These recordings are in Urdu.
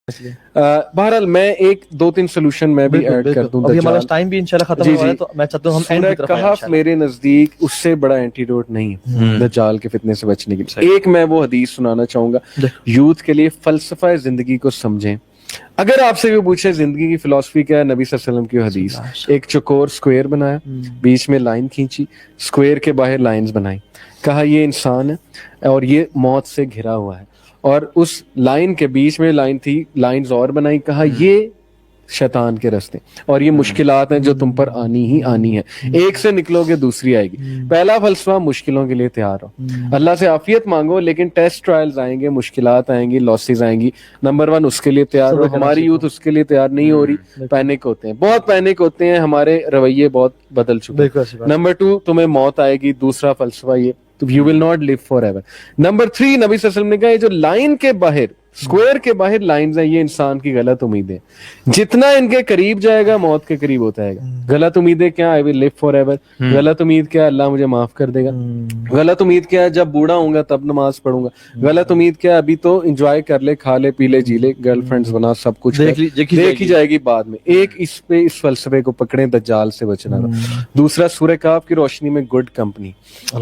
بہرحال میں ایک دو تین سولوشن میں بھی ایڈ کر دوں. ابھی ہمارا ٹائم بھی انشاءاللہ ختم ہو رہا ہے تو میں چاہتا ہوں ہم اینڈ کی طرف آئیں. کہف میرے نزدیک اس سے بڑا اینٹیڈوٹ نہیں ہے دجال کے فتنے سے بچنے کے لیے. ایک میں وہ حدیث سنانا چاہوں گا یوتھ کے لیے, فلسفہ زندگی کو سمجھیں. اگر آپ سے بھی پوچھے زندگی کی فلسفی کیا ہے, نبی صلی اللہ علیہ وسلم کی حدیث, ایک چوکور سکوئر بنایا, بیچ میں لائن کھینچی, سکوئر کے باہر لائنز بنائی, کہا یہ انسان ہے اور یہ موت سے گھرا ہوا ہے, اور اس لائن کے بیچ میں لائن تھی, لائنز اور بنائی, کہا یہ شیطان کے رستے اور یہ مشکلات ہیں جو تم پر آنی ہی آنی ہے, ایک سے نکلو گے دوسری آئے گی. پہلا فلسفہ مشکلوں کے لیے تیار ہو, اللہ سے عافیت مانگو, لیکن ٹیسٹ ٹرائلز آئیں گے, مشکلات آئیں گی, لاسز آئیں گی. نمبر 1 اس کے لیے تیار ہو. ہماری یوتھ اس کے لیے تیار نہیں ہو رہی, پینک ہوتے ہیں, بہت پینک ہوتے ہیں, ہمارے رویے بہت بدل چکے ہیں. نمبر 2 تمہیں موت آئے گی, دوسرا فلسفہ یہ, تو you will not live forever. Number 3 نبی صلی اللہ علیہ وسلم نے کہا یہ جو لائن کے باہر, سکوئر کے باہر لائنز ہیں, یہ انسان کی غلط امیدیں, جتنا ان کے قریب جائے گا موت کے قریب ہوتا ہے گا. غلط امیدیں کیا, I will live forever. غلط امید کیا, اللہ مجھے معاف کر دے گا. غلط امید کیا, جب بوڑھا ہوں گا تب نماز پڑھوں گا. غلط امید کیا, ابھی تو انجوائے کر لے, کھا لے, پی لے, جی لے, گرل فرینڈز بنا, سب کچھ دیکھی جائے گی بعد میں. ایک اس پہ اس فلسفے کو پکڑیں, دجال سے بچنا تھا. دوسرا سورہ کہف کی روشنی میں good company.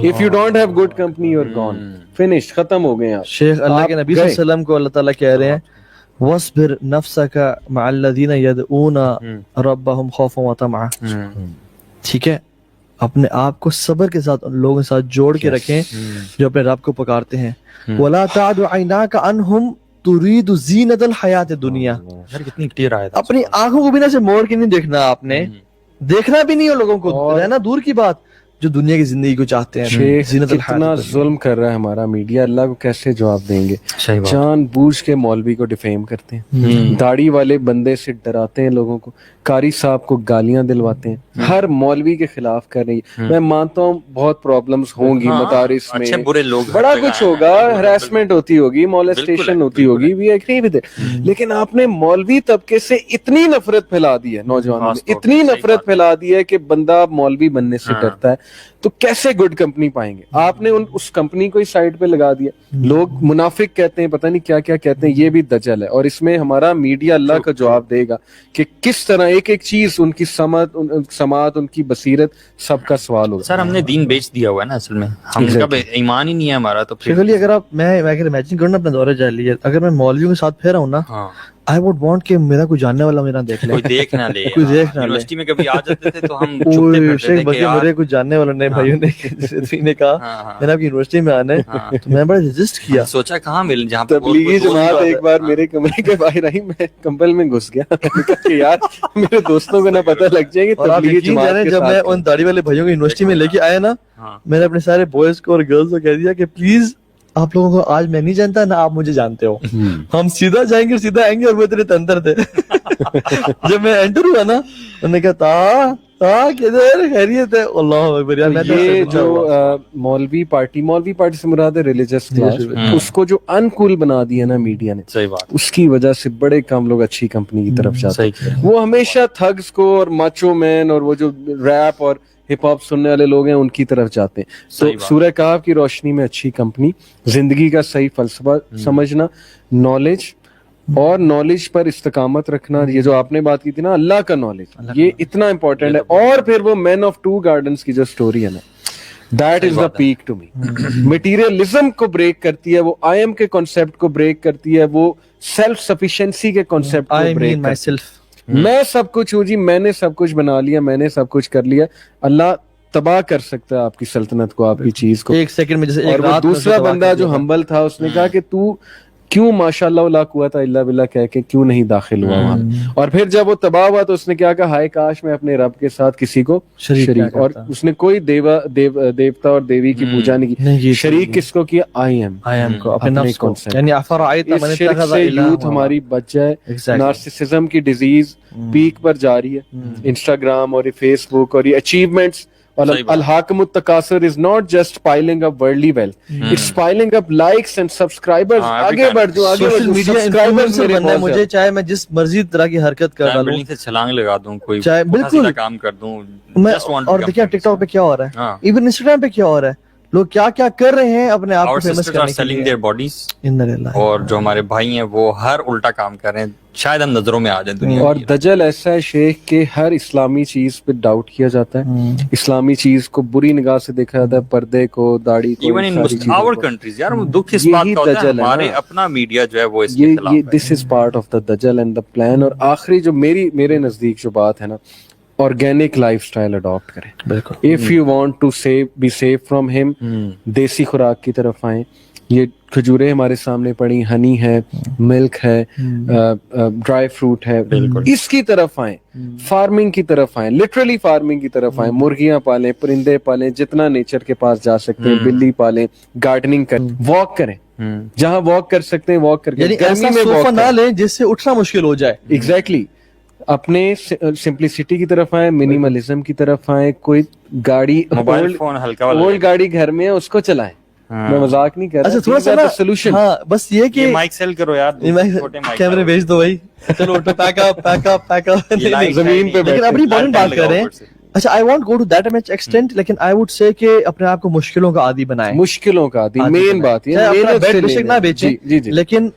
If you don't have good company you're gone, finish, ختم ہو گئے آپ. شیخ اللہ کے نبی صلی اللہ علیہ وسلم کو اللہ تعالیٰ کہہ رہے ہیں وَاصْبِرْ نَفْسَكَ مَعَ الَّذِينَ يَدْعُونَ رَبَّهُمْ خَوْفًا وَطَمَعًا. ٹھیک ہے, اپنے آپ کو صبر کے ساتھ ان لوگوں کے ساتھ جوڑ کے رکھیں جو اپنے رب کو پکارتے ہیں. وَلَا تَعْدُ عَيْنَاكَ عَنْهُمْ تُرِيدُ زِينَةَ الْحَيَاةِ الدُّنْيَا. کتنی کلیئر آیا تھا. اپنی آنکھوں کو بھی نہ سے موڑ کے نہیں دیکھنا آپ نے, دیکھنا بھی نہیں ہو لوگوں کو, رہنا دور کی بات, جو دنیا کی زندگی کو چاہتے ہیں. اتنا ظلم کر رہا ہے ہمارا میڈیا, اللہ کو کیسے جواب دیں گے. جان بوجھ کے مولوی کو ڈیفیم کرتے ہیں, داڑھی والے بندے سے ڈراتے ہیں لوگوں کو, قاری صاحب کو گالیاں دلواتے ہیں, ہر مولوی کے خلاف کر رہی ہے. میں مانتا ہوں بہت پرابلمز ہوں گی مدارس میں, بڑا کچھ ہوگا, ہراسمنٹ ہوتی ہوگی, مولسٹیشن ہوتی ہوگی, وی ایگری ود اٹ. لیکن آپ نے مولوی طبقے سے اتنی نفرت پھیلا دی ہے, نوجوانوں نے اتنی نفرت پھیلا دی ہے کہ بندہ مولوی بننے سے ڈرتا ہے, تو کیسے گڈ کمپنی پائیں گے. آپ نے اس کمپنی کو ہی سائڈ پہ لگا دیا. لوگ منافق کہتے ہیں, پتہ نہیں کیا کیا کہتے ہیں, یہ بھی دجل ہے. اور اس میں ہمارا میڈیا اللہ کا جواب دے گا کہ کس طرح ایک ایک چیز, ان کی سماعت, ان کی بصیرت, سب کا سوال ہوگا. سر ہم نے دین بیچ دیا ہوا ہے نا اصل میں, ہم کا ایمان ہی نہیں ہے ہمارا. تو پھر اگر آپ میں اگر امیجن کروں نا اپنا دورہ جاہلیت, اگر میں مولویوں کے ساتھ پھیرا ہوں نا, I would want کہ میرا کوئی جاننے والا میرا دیکھ لے, کوئی دیکھ نہ لے. کوئی دیکھ نہ لے. یونیورسٹی میں کبھی آ جاتے تھے تو ہم چھپتے پھرتے تھے کہ یار میرے کوئی جاننے والا نہیں. بھائیوں نے کہا میں نے آپ کی یونیورسٹی میں آنا ہے, تو میں بڑا رجسٹ کیا, سوچا کہاں مل, جہاں تبلیغی جماعت ایک بار میرے کمرے کے باہر آئی, میں کمبل میں گھس گیا کہ یار میرے دوستوں کو نہ پتہ لگ جائے گی تبلیغی جماعت. جب میں ان داڑھی والے بھائیوں کو یونیورسٹی میں لے کے آیا نا, میں نے اپنے سارے بوائز کو اور گرلز کو کہہ دیا کہ پلیز آپ لوگوں کو آج میں نہیں جانتا نہ آپ مجھے جانتے ہو, ہم سیدھا جائیں گے سیدھا آئیں گے. اور وہ اتنے تندر تھے. جب میں انٹر ہوا نا, انہوں نے کہا کدھر خیریت ہے. اللہ اکبر. یہ جو مولوی پارٹی سے مراد ہے ریلیجس کلاس, اس کو جو انکول بنا دیا نا میڈیا نے, صحیح بات, اس کی وجہ سے بڑے کم لوگ اچھی کمپنی کی طرف جاتے ہیں. وہ ہمیشہ تھگس کو اور ماچو مین اور وہ جو ریپ اور ہپ ہاپ سننے والے لوگ ہیں ان کی طرف جاتے ہیں. تو سورہ کہف کی روشنی میں اچھی کمپنی, زندگی کا صحیح فلسفہ سمجھنا, نالج اور نالج پر استقامت رکھنا. یہ جو آپ نے بات کی تھی نا اللہ کا نالج, یہ اتنا امپورٹنٹ ہے. اور پھر وہ مین آف 2 گارڈنز کی جو سٹوری ہے نا, that is the peak to me. Materialism کو بریک کرتی ہے, وہ آئی ایم کے کانسیپٹ کو بریک کرتی ہے, وہ سیلف سفیشینسی کے کانسیپٹ کو بریک کرتی ہے. میں سب کچھ ہوں جی, میں نے سب کچھ بنا لیا, میں نے سب کچھ کر لیا. اللہ تباہ کر سکتا ہے آپ کی سلطنت کو, آپ کی چیز کو, ایک سیکنڈ میں. جیسے اور وہ دوسرا بندہ جو ہمبل تھا, اس نے کہا کہ تو کیوں ماشاء اللہ لا قوت الا باللہ کہہ کے کیوں نہیں داخل ہوا وہاں. اور پھر جب وہ تباہ ہوا تو اس نے کیا کہا, ہائے کاش میں اپنے رب کے ساتھ کسی کو شریک. اور اس نے کوئی دیوتا اور دیوی کی پوجا نہیں کی. شریک کس کو کیا, آئی ایم کو, اپنے نفس کو. اس شرک سے یوتھ ہماری بچ جائے. نارسسزم کی ڈیزیز پیک پر جاری ہے. انسٹاگرام اور فیس بک اور یہ achievements, al-Hakim التکاثر is not just piling up worldly wealth, it's piling up likes and subscribers. آگے بڑھ جو, آگے بڑھ جو, subscribers میرے بننا ہے مجھے, چاہے میں جس مرضی طرح کی حرکت کر ڈالوں, بلڈنگ سے چھلانگ لگا دوں, کوئی بالکل کام کر دوں. اور دیکھیں ٹک ٹاک پہ کیا ہو رہا ہے, ایون انسٹاگرام پہ کیا ہو رہا ہے. لوگ کیا کیا کر رہے ہیں اپنے آپ کو Our فیمس sisters are کرنے کے selling لیے. their bodies. اِنَّ لِلَّهِ. اور جو ہمارے بھائی ہیں وہ ہر الٹا کام کر رہے ہیں, شاید ہم نظروں میں آ جائیں دنیا اور دجل ایسا ہے شیخ کہ ہر اسلامی چیز پہ ڈاؤٹ کیا جاتا ہے, اسلامی چیز کو بری نگاہ سے دیکھا جاتا ہے, پردے کو, داڑھی کو, ایون ان our countries. یار دکھ اس بات یہی کا ہوتا ہے دجل ہے ہمارے نا. اپنا میڈیا جو ہے وہ اس کے خلاف یہ ہے. This is part of the دجل اینڈ دا پلان. اور آخری جو میرے نزدیک جو بات ہے نا, آرگینک لائف اسٹائل اڈاپٹ کریں. بالکل. If you want to be safe from ہم, دیسی خوراک کی طرف آئیں. یہ کھجوریں ہمارے سامنے پڑی, ہنی ہے, ملک ہے, ڈرائی فروٹ ہے, اس کی طرف آئیں. فارمنگ کی طرف آئیں, لٹرلی فارمنگ کی طرف آئیں. مرغیاں پالیں, پرندے پالیں, جتنا نیچر کے پاس جا سکتے ہیں, بلی پالیں, گارڈننگ کریں, واک کریں, جہاں واک کر سکتے ہیں واک کر کے. یعنی ایسا صوفہ نہ لیں جس سے اٹھنا مشکل ہو جائے. ایگزیکٹلی. اپنے سمپلسٹی کی طرف آئیں, منیملزم کی طرف آئیں. کوئی گاڑی موبائل فون ہلکا والا اولڈ گاڑی گھر میں ہے اس کو چلائیں. میں مذاق نہیں کر رہا. اچھا تھوڑا سا نا سولوشن. ہاں بس یہ کہ مائک سیل کرو یار, کیمرے بھیج دو بھائی, چلو اٹھو, پیک اپ. زمین پہ لیکن اپنی امپورٹنٹ بات کر رہے ہیں. اچھا I want go to that much extent, لیکن آئی ووڈ سے کہ اپنے آپ کو مشکلوں کا عادی بنائیں. مشکلوں کا عادی مین بات یہ ہے. بیڈ بیشک نہ بیچیں لیکن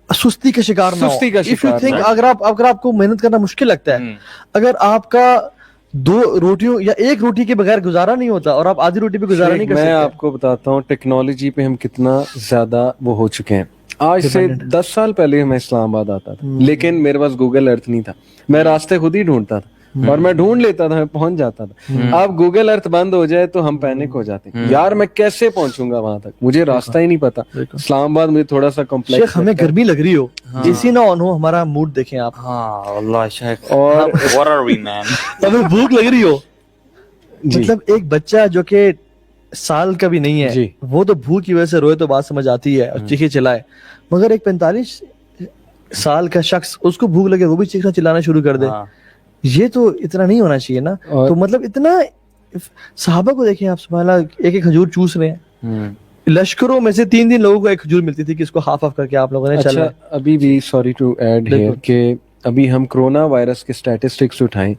سستی کا شکار نہ ہو. If you think اگر آپ کو محنت کرنا مشکل لگتا ہے, اگر آپ کا 2 روٹیوں یا 1 روٹی کے بغیر گزارا نہیں ہوتا اور آپ آدھی روٹی پہ گزارا نہیں کر سکتے. میں آپ کو بتاتا ہوں ٹیکنالوجی پہ ہم کتنا زیادہ وہ ہو چکے ہیں. آج سے 10 سال پہلے میں اسلام آباد آتا تھا, لیکن میرے پاس گوگل ارتھ نہیں تھا. میں راستے خود ہی ڈھونڈتا تھا اور میں ڈھونڈ لیتا تھا, میں پہنچ جاتا تھا. اب گوگل ارتھ بند ہو جائے تو ہم پینک ہو جاتے ہیں, یار میں کیسے پہنچوں گا وہاں تک, مجھے راستہ ہی نہیں پتا. اسلام آباد مجھے تھوڑا سا کمپلیکس. شیخ ہمیں گرمی لگ رہی ہو, اسی نہ آن ہو, ہمارا موڈ دیکھیں آپ. ہاں واللہ شیخ, اور what are we man. ہمیں بھوک لگ رہی ہو. مطلب ایک بچہ جو کہ سال کا بھی نہیں ہے, وہ تو بھوک کی وجہ سے روئے تو بات سمجھ آتی ہے اور چیخے چلائے, مگر ایک 45 سال کا شخص اس کو بھوک لگے وہ بھی چیخنا چلانا شروع کر دے, یہ تو اتنا نہیں ہونا چاہیے نا. تو مطلب اتنا صحابہ کو دیکھیں آپ, سبحان اللہ, ایک چوز چوس رہے ہیں. لشکروں میں سے 3 لوگوں کو ایک کھجور ملتی تھی کہ اس کو ہاف کر کے آپ لوگوں نے چلا. ابھی بھی سوری ٹو ایڈ ہیئر کہ ابھی ہم کرونا وائرس کے اسٹیٹسٹکس اٹھائیں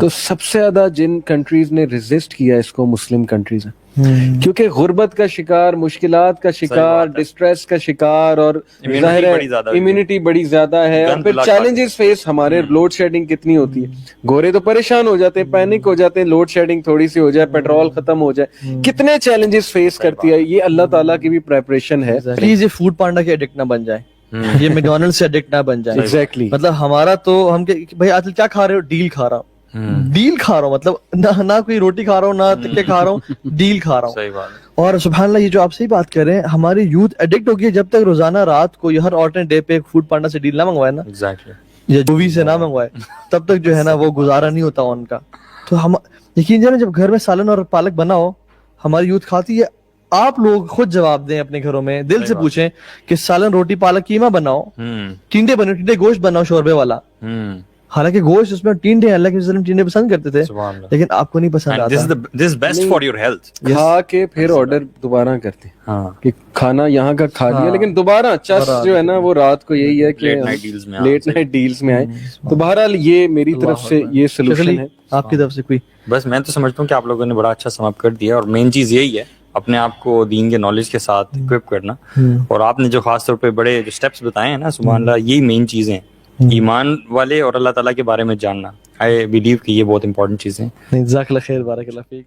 تو سب سے زیادہ جن کنٹریز نے ریزسٹ کیا اس کو مسلم کنٹریز ہیں, کیونکہ غربت کا شکار, مشکلات کا شکار, ڈسٹریس کا شکار, اور ظاہر ہے امیونٹی بڑی زیادہ ہے. اور پھر چیلنجز فیس ہمارے, لوڈ شیڈنگ کتنی ہوتی ہے, گورے تو پریشان ہو جاتے ہیں, پینک ہو جاتے ہیں, لوڈ شیڈنگ تھوڑی سی ہو جائے, پیٹرول ختم ہو جائے, کتنے چیلنجز فیس کرتی ہے. یہ اللہ تعالیٰ کی بھی پریپریشن ہے. پلیز یہ فوڈ پانڈا کے ایڈکٹ نہ بن جائے, یہ میکڈونلڈ سے ایڈکٹ نہ بن جائے. ایگزیکٹلی. مطلب ہمارا تو ہم بھائی آج کیا کھا رہے ہو, ڈیل کھا رہا ہوں, ڈیل کھا رہا ہوں, مطلب نہ کوئی روٹی کھا رہا ہوں, نہ تکے کھا رہا ہوں, ڈیل کھا رہا ہوں. صحیح بات ہے. اور سبحان اللہ یہ جو آپ سے ہی بات کر رہے ہیں, ہماری یوتھ ایڈکٹ ہو گئی ہے. جب تک روزانہ رات کو ہر آلٹرنیٹ ڈے پہ فوڈ پانڈا سے ڈیل نہ منگوائے نا, یا جووی سے نہ منگوائے, تب تک جو ہے نا وہ گزارا نہیں ہوتا ان کا. تو ہم یقین جانے جب گھر میں سالن اور پالک بنا ہو, ہماری یوتھ کھاتی ہے. آپ لوگ خود جواب دیں اپنے گھروں میں, دل سے پوچھیں کہ سالن روٹی پالک کیما بناؤ, ٹینڈے بناؤ, ٹینڈے گوشت بناؤ شوربے والا. حالانکہ گوشت اس میں ٹینڈے, اللہ کے وسلم ٹینڈے پسند کرتے تھے, لیکن آپ کو نہیں پسند آتا. This is best for your health. کھا کے پھر آرڈر دوبارہ کرتے ہیں کہ کھانا یہاں کا کھا لیا, لیکن دوبارہ چس جو ہے نا وہ رات کو یہی ہے کہ لیٹ نائٹ ڈیلز میں آئے. تو بہرحال یہ میری طرف سے یہ سولوشن ہے. آپ کی طرف سے کوئی؟ بس میں تو سمجھتا ہوں کہ آپ لوگوں نے بڑا اچھا سم اپ کر دیا, اور مین چیز یہی ہے اپنے آپ کو دین کے نالج کے ساتھ اکوپ کرنا. اور آپ نے جو خاص طور پہ بڑے جو اسٹیپس بتائے ہیں نا, سبحان اللہ, یہی مین چیزیں ہیں. ایمان والے اور اللہ تعالیٰ کے بارے میں جاننا, آئی بلیو کہ یہ بہت امپورٹنٹ چیزیں ہیں. جزاک اللہ خیر, بارک اللہ فیک.